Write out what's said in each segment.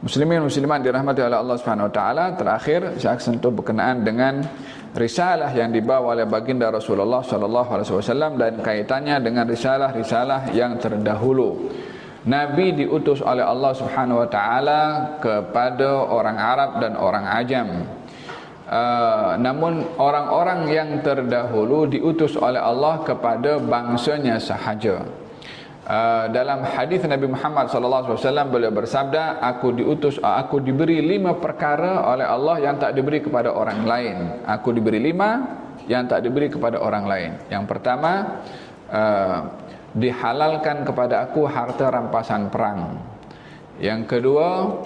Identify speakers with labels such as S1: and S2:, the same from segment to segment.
S1: Muslimin muslimat dirahmati oleh Allah Subhanahu wa taala, terakhir saya akan sentuh berkenaan dengan risalah yang dibawa oleh baginda Rasulullah sallallahu alaihi wasallam dan kaitannya dengan risalah-risalah yang terdahulu. Nabi diutus oleh Allah Subhanahu wa taala kepada orang Arab dan orang Ajam. Namun orang-orang yang terdahulu diutus oleh Allah kepada bangsanya sahaja. Dalam hadis Nabi Muhammad sallallahu alaihi wasallam beliau bersabda, aku diberi 5 perkara oleh Allah yang tak diberi kepada orang lain. Aku diberi 5 yang tak diberi kepada orang lain. Yang pertama, dihalalkan kepada aku harta rampasan perang. Yang kedua,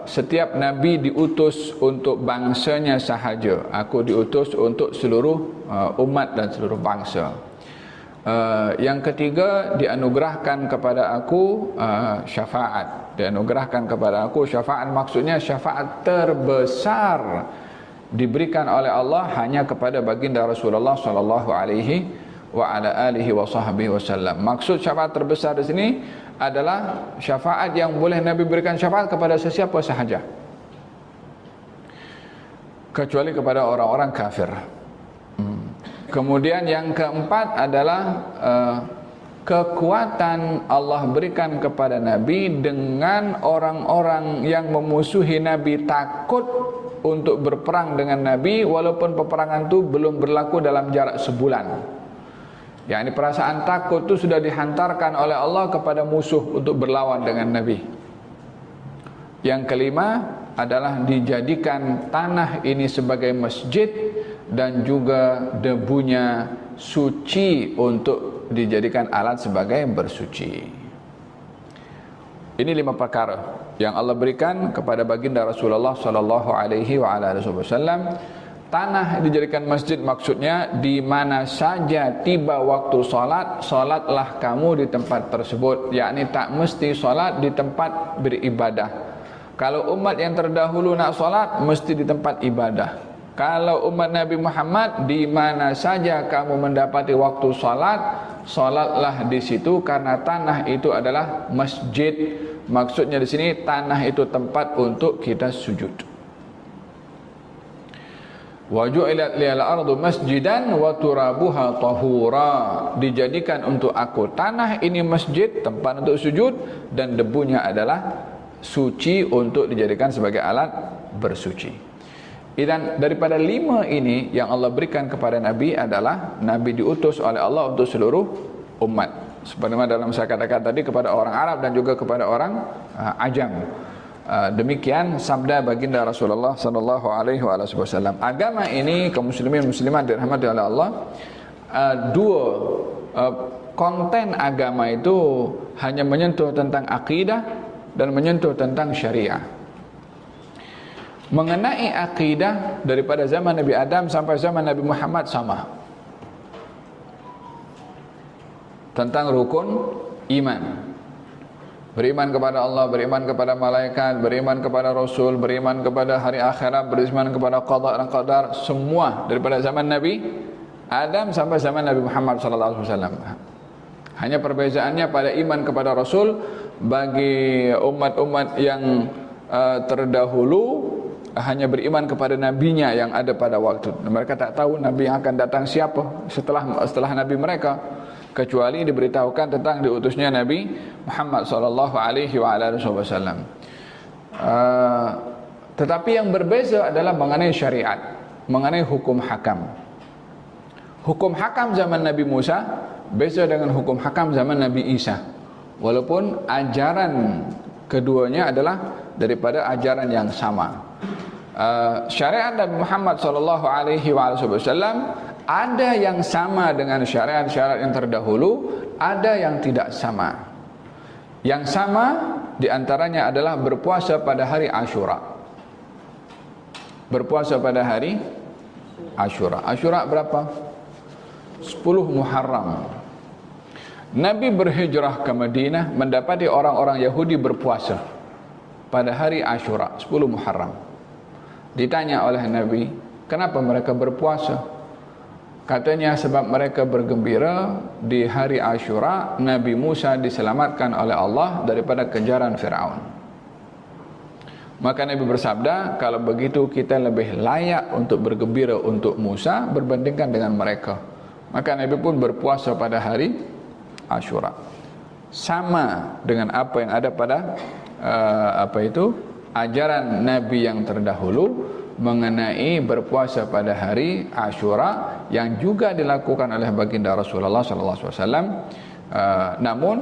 S1: setiap nabi diutus untuk bangsanya sahaja. Aku diutus untuk seluruh umat dan seluruh bangsa. Yang ketiga, dianugerahkan kepada aku syafaat. Dianugerahkan kepada aku syafaat, maksudnya syafaat terbesar diberikan oleh Allah hanya kepada baginda Rasulullah sallallahu alaihi wa ala alihi wa sahbihi wasallam. Maksud syafaat terbesar di sini adalah syafaat yang boleh Nabi berikan syafaat kepada sesiapa sahaja, kecuali kepada orang-orang kafir. Kemudian yang keempat adalah kekuatan Allah berikan kepada Nabi dengan orang-orang yang memusuhi Nabi takut untuk berperang dengan Nabi walaupun peperangan itu belum berlaku dalam jarak sebulan. Yang ini perasaan takut itu sudah dihantarkan oleh Allah kepada musuh untuk berlawan dengan Nabi. Yang kelima adalah dijadikan tanah ini sebagai masjid dan juga debunya suci untuk dijadikan alat sebagai bersuci. Ini 5 perkara yang Allah berikan kepada baginda Rasulullah sallallahu alaihi wa ala alihi wasallam. Tanah dijadikan masjid maksudnya di mana saja tiba waktu salat, salatlah kamu di tempat tersebut, yakni tak mesti salat di tempat beribadah. Kalau umat yang terdahulu nak salat mesti di tempat ibadah. Kalau umat Nabi Muhammad, di mana saja kamu mendapati waktu salat, salatlah di situ karena tanah itu adalah masjid. Maksudnya di sini tanah itu tempat untuk kita sujud. Wa ju'ilat liyal ardu masjidan wa turabuha tahura. Dijadikan untuk aku tanah ini masjid, tempat untuk sujud, dan debunya adalah suci untuk dijadikan sebagai alat bersuci. Dan daripada 5 ini yang Allah berikan kepada Nabi adalah Nabi diutus oleh Allah untuk seluruh umat. Sebagaimana dalam saya katakan tadi, kepada orang Arab dan juga kepada orang Ajam. Demikian sabda baginda Rasulullah sallallahu alaihi wasallam. Agama ini, kaum muslimin muslimat dirahmati oleh Allah, konten agama itu hanya menyentuh tentang akidah dan menyentuh tentang syariah. Mengenai akidah, daripada zaman Nabi Adam sampai zaman Nabi Muhammad sama. Tentang rukun iman. Beriman kepada Allah, beriman kepada malaikat, beriman kepada Rasul, beriman kepada hari akhirat, beriman kepada qada dan qadar, semua daripada zaman Nabi Adam sampai zaman Nabi Muhammad sallallahu alaihi wasallam. Hanya perbezaannya pada iman kepada Rasul. Bagi umat-umat yang terdahulu hanya beriman kepada nabinya yang ada pada waktu. Mereka tak tahu nabi yang akan datang siapa setelah nabi mereka, kecuali diberitahukan tentang diutusnya Nabi Muhammad sallallahu alaihi wasallam. Tetapi yang berbeza adalah mengenai syariat, mengenai hukum hakam. Hukum hakam zaman Nabi Musa beza dengan hukum hakam zaman Nabi Isa. Walaupun ajaran keduanya adalah daripada ajaran yang sama. Syariat Nabi Muhammad sallallahu alaihi wasallam ada yang sama dengan syariat-syariat yang terdahulu, ada yang tidak sama. Yang sama diantaranya adalah berpuasa pada hari Ashura. Berpuasa pada hari Ashura. Ashura berapa? 10 Muharram. Nabi berhijrah ke Madinah, mendapati orang-orang Yahudi berpuasa pada hari Ashura, 10 Muharram. Ditanya oleh Nabi, kenapa mereka berpuasa? Katanya sebab mereka bergembira di hari Ashura Nabi Musa diselamatkan oleh Allah daripada kejaran Fir'aun. Maka Nabi bersabda, kalau begitu kita lebih layak untuk bergembira untuk Musa berbandingkan dengan mereka. Maka Nabi pun berpuasa pada hari Ashura. Sama dengan apa yang ada pada ajaran Nabi yang terdahulu mengenai berpuasa pada hari Ashura yang juga dilakukan oleh baginda Rasulullah sallallahu alaihi wasallam. Namun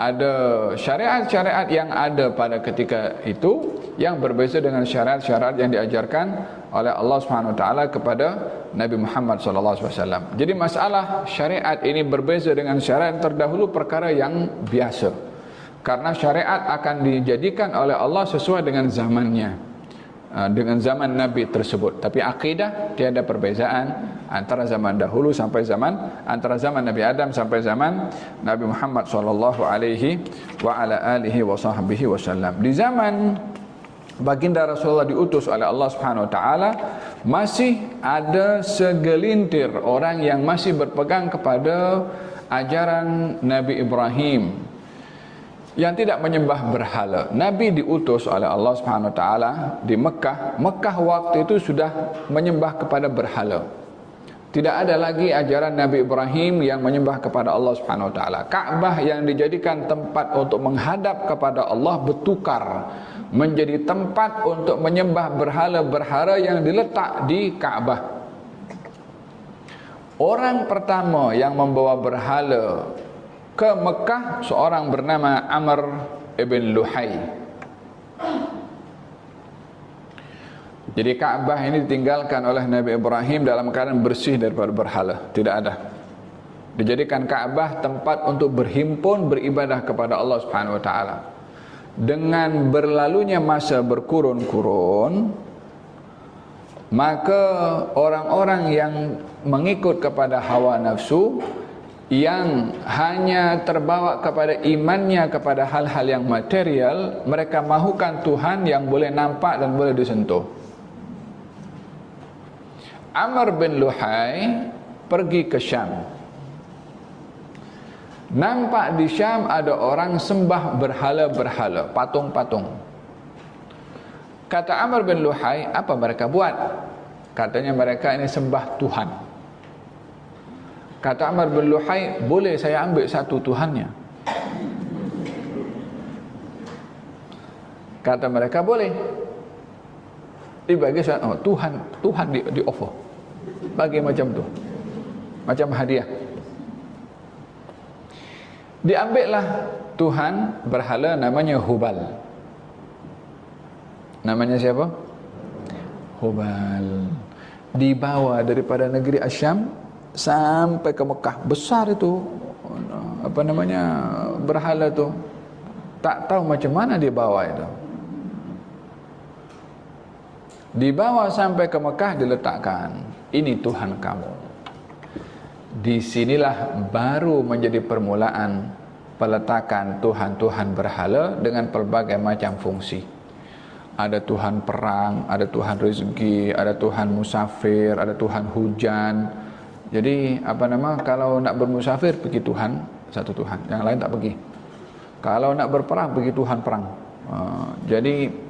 S1: ada syariat-syariat yang ada pada ketika itu yang berbeza dengan syariat-syariat yang diajarkan oleh Allah Subhanahu wa taala kepada Nabi Muhammad sallallahu alaihi wasallam. Jadi masalah syariat ini berbeza dengan syariat terdahulu perkara yang biasa. Karena syariat akan dijadikan oleh Allah sesuai dengan zamannya, dengan zaman Nabi tersebut. Tapi akidah tiada perbezaan antara zaman dahulu sampai antara zaman Nabi Adam sampai zaman Nabi Muhammad sallallahu alaihi wasallam. Di zaman baginda Rasulullah diutus oleh Allah Subhanahu wa taala, masih ada segelintir orang yang masih berpegang kepada ajaran Nabi Ibrahim yang tidak menyembah berhala. Nabi diutus oleh Allah Subhanahu wa taala di Mekah. Mekah waktu itu sudah menyembah kepada berhala. Tidak ada lagi ajaran Nabi Ibrahim yang menyembah kepada Allah Subhanahu wa taala. Ka'bah yang dijadikan tempat untuk menghadap kepada Allah bertukar menjadi tempat untuk menyembah berhala-berhala yang diletak di Ka'bah. Orang pertama yang membawa berhala ke Mekah seorang bernama Amr ibn Luhai. Jadi Ka'bah ini ditinggalkan oleh Nabi Ibrahim dalam keadaan bersih daripada berhala. Tidak ada. Dijadikan Ka'bah tempat untuk berhimpun beribadah kepada Allah Subhanahu wa taala. Dengan berlalunya masa berkurun-kurun, maka orang-orang yang mengikut kepada hawa nafsu, yang hanya terbawa kepada imannya kepada hal-hal yang material, mereka mahukan Tuhan yang boleh nampak dan boleh disentuh. Amr bin Luhai pergi ke Syam. Nampak di Syam ada orang sembah berhala-berhala, patung-patung. Kata Amr bin Luhai, apa mereka buat? Katanya mereka ini sembah Tuhan. Kata Amr bin Luhai, boleh saya ambil satu Tuhannya? Kata mereka, boleh. Dibagi Tuhan di offer. Bagi macam tu. Macam hadiah. Diambillah Tuhan berhala namanya Hubal. Namanya siapa? Hubal. Dibawa daripada negeri Asyam sampai ke Mekah. Besar itu berhala tu. Tak tahu macam mana dia bawa itu. Dibawa sampai ke Mekah, diletakkan. Ini Tuhan kamu. Di sinilah baru menjadi permulaan peletakan Tuhan-Tuhan berhala dengan pelbagai macam fungsi. Ada Tuhan perang, ada Tuhan rezeki, ada Tuhan musafir, ada Tuhan hujan. Jadi kalau nak bermusafir pergi Tuhan, satu Tuhan, yang lain tak pergi. Kalau nak berperang pergi Tuhan perang. Jadi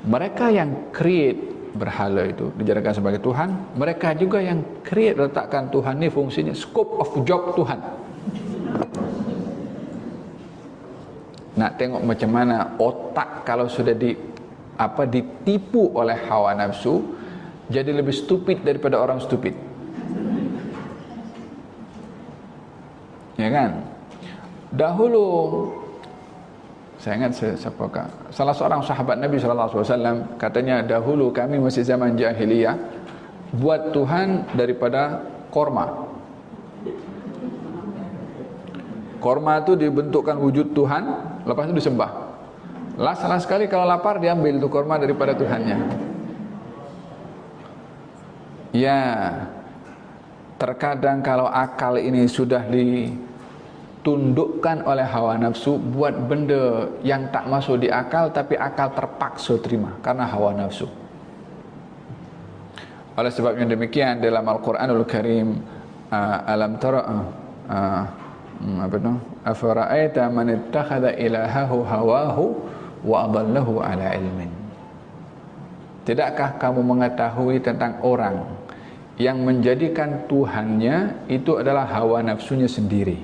S1: mereka yang create berhala itu dijadikan sebagai Tuhan, mereka juga yang create letakkan Tuhan ni fungsinya scope of job Tuhan. Nak tengok macam mana otak kalau sudah ditipu oleh hawa nafsu, jadi lebih stupid daripada orang stupid. Ya kan? Dahulu saya ingat siapakah salah seorang sahabat Nabi sallallahu alaihi wasallam katanya, dahulu kami masih zaman jahiliyah buat Tuhan daripada korma. Korma itu dibentukkan wujud Tuhan, lepas itu disembah. Salah sekali kalau lapar diambil tu korma daripada Tuhannya. Ya, terkadang kalau akal ini sudah ditundukkan oleh hawa nafsu, buat benda yang tak masuk di akal, tapi akal terpaksa terima karena hawa nafsu. Oleh sebab yang demikian dalam Al-Quranul Karim, alam tara afara'aita man ittakhadha ilahahu hawahu wa adallahu ala ilmin. Tidakkah kamu mengetahui tentang orang yang menjadikan Tuhannya itu adalah hawa nafsunya sendiri?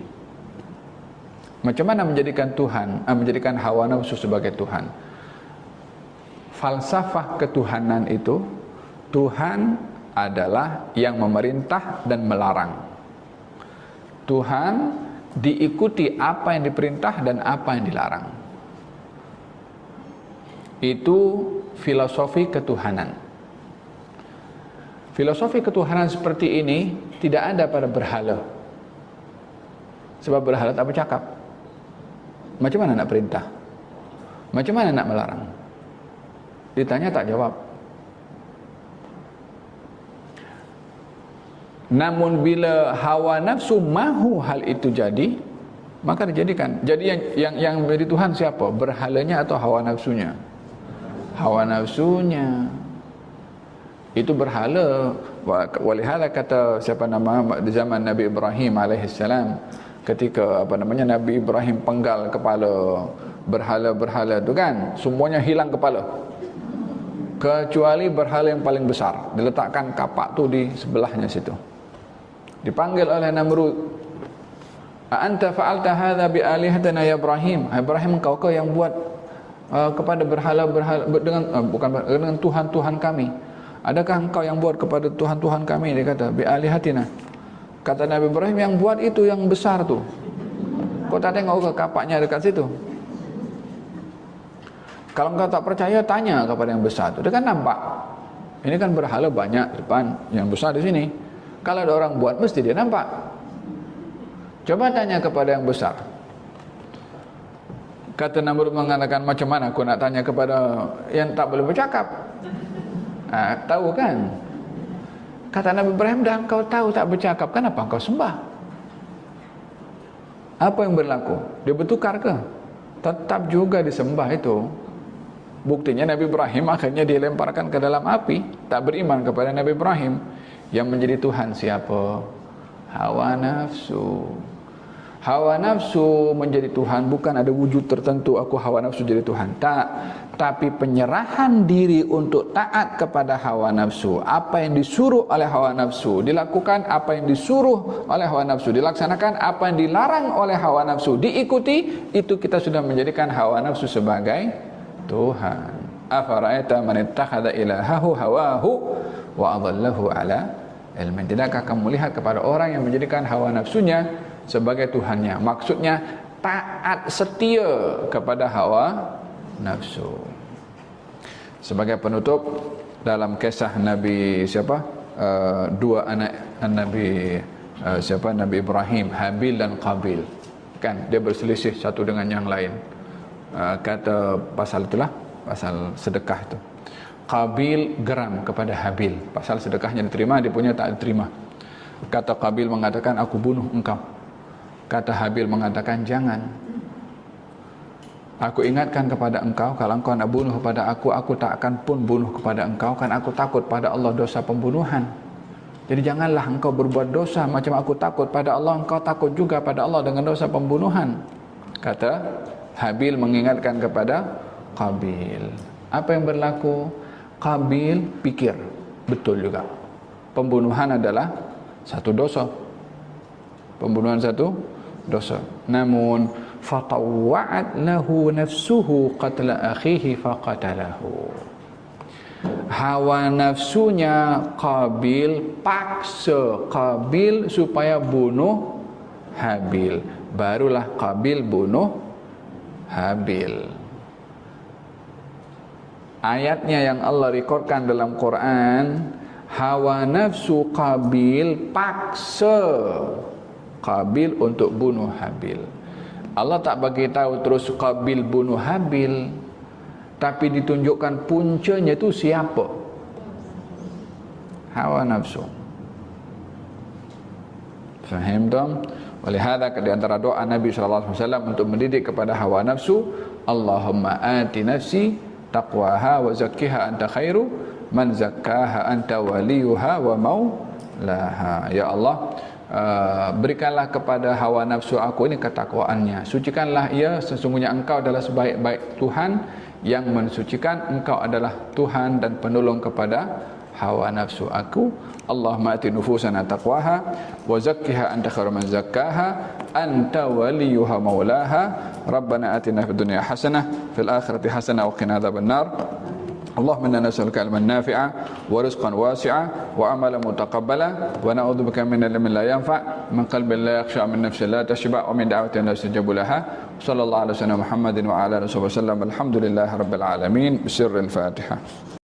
S1: Macam mana menjadikan menjadikan hawa nafsu sebagai Tuhan? Falsafah ketuhanan itu, Tuhan adalah yang memerintah dan melarang. Tuhan diikuti apa yang diperintah dan apa yang dilarang. Itu filosofi ketuhanan. Filosofi ketuhanan seperti ini tidak ada pada berhala. Sebab berhala tak bercakap. Macam mana nak perintah? Macam mana nak melarang? Ditanya tak jawab. Namun bila hawa nafsu mahu hal itu jadi, maka dijadikan. Jadi yang menjadi Tuhan siapa? Berhalanya atau hawa nafsunya? Hawa nafsunya. Itu berhala. Walihala kata siapa nama di zaman Nabi Ibrahim alaihissalam, ketika Nabi Ibrahim penggal kepala berhala-berhala itu kan, semuanya hilang kepala kecuali berhala yang paling besar. Diletakkan kapak tu di sebelahnya situ. Dipanggil oleh Namrud, "Anta fa'alta hadza bi alihatina ya Ibrahim?" Ibrahim, engkau yang buat kepada berhala-berhala dengan tuhan-tuhan kami. Adakah engkau yang buat kepada tuhan-tuhan kami? Dia kata, "Bi alihatina." Kata Nabi Ibrahim, yang buat itu yang besar tu. Kau tak tengok ke kapaknya dekat situ? Kalau engkau tak percaya, tanya kepada yang besar tu. Dia kan nampak. Ini kan berhala banyak depan, yang besar di sini. Kalau ada orang buat, mesti dia nampak. Coba tanya kepada yang besar. Kata Namrud mengatakan, macam mana aku nak tanya kepada yang tak boleh bercakap? Tahu kan? Kata Nabi Ibrahim, dah engkau tahu tak bercakap, kenapa engkau sembah? Apa yang berlaku? Dia bertukar ke? Tetap juga disembah itu. Buktinya Nabi Ibrahim akhirnya dilemparkan ke dalam api. Tak beriman kepada Nabi Ibrahim. Yang menjadi Tuhan siapa? Hawa nafsu. Hawa nafsu menjadi Tuhan bukan ada wujud tertentu aku hawa nafsu jadi Tuhan. Tak. Tapi penyerahan diri untuk taat kepada hawa nafsu. Apa yang disuruh oleh hawa nafsu dilakukan, apa yang disuruh oleh hawa nafsu dilaksanakan, apa yang dilarang oleh hawa nafsu diikuti. Itu kita sudah menjadikan hawa nafsu sebagai Tuhan. Afara'aita man ittakhadha ilahahu hawahu wa adallahu ala ilmin. Tidakkah kamu lihat kepada orang yang menjadikan hawa nafsunya sebagai Tuhannya? Maksudnya taat setia kepada hawa nafsu. Sebagai penutup, dalam kisah Nabi dua anak Nabi Nabi Ibrahim, Habil dan Qabil, kan dia berselisih satu dengan yang lain. Kata pasal itulah, pasal sedekah itu. Qabil geram kepada Habil, pasal sedekahnya diterima, dia punya tak diterima. Kata Qabil mengatakan, aku bunuh engkau. Kata Habil mengatakan, jangan. Aku ingatkan kepada engkau, kalau engkau nak bunuh kepada aku tak akan pun bunuh kepada engkau, kan aku takut pada Allah dosa pembunuhan. Jadi janganlah engkau berbuat dosa macam aku takut pada Allah, engkau takut juga pada Allah dengan dosa pembunuhan. Kata Habil mengingatkan kepada Qabil. Apa yang berlaku? Qabil pikir, betul juga, pembunuhan adalah satu dosa. Pembunuhan satu dosa. Namun fatawwa'at lahu nafsuhu qatla akhihi faqatalahu. Hawa nafsunya Qabil paksa Qabil supaya bunuh Habil. Barulah Qabil bunuh Habil. Ayatnya yang Allah rekodkan dalam Quran, hawa nafsu Qabil paksa Qabil untuk bunuh Habil. Allah tak bagi tahu terus Qabil bunuh Habil, tapi ditunjukkan puncanya itu siapa? Hawa nafsu. Faham tak? Walihada di antara doa Nabi sallallahu alaihi wasallam untuk mendidik kepada hawa nafsu, Allahumma ati nafsi taqwaha wa zakkiha anta khairu man zakkaha anta waliyuha wa maulaha. Ya Allah, berikanlah kepada hawa nafsu aku ini ketakwaannya, sucikanlah ia, sesungguhnya engkau adalah sebaik-baik Tuhan yang mensucikan. Engkau adalah Tuhan dan penolong kepada hawa nafsu aku. Allahumma ati nufusana taqwaha wa zakkiha anta khairu man zakkaha anta waliyuha maulaha. Rabbana atina fid dunya hasanah fil akhirati hasanah wa qina adzaban nar. اللهم إنا نسألك علما نافعا ورزقا واسعا وعملا متقبلا ونعوذ بك من علم لا ينفع من قلب لا يخشع من نفس لا تشبع ومن دعوة لا يستجاب لها. صلى الله على سيدنا محمد وعلى آله وصحبه وسلم. الحمد لله رب العالمين بسر الفاتحة.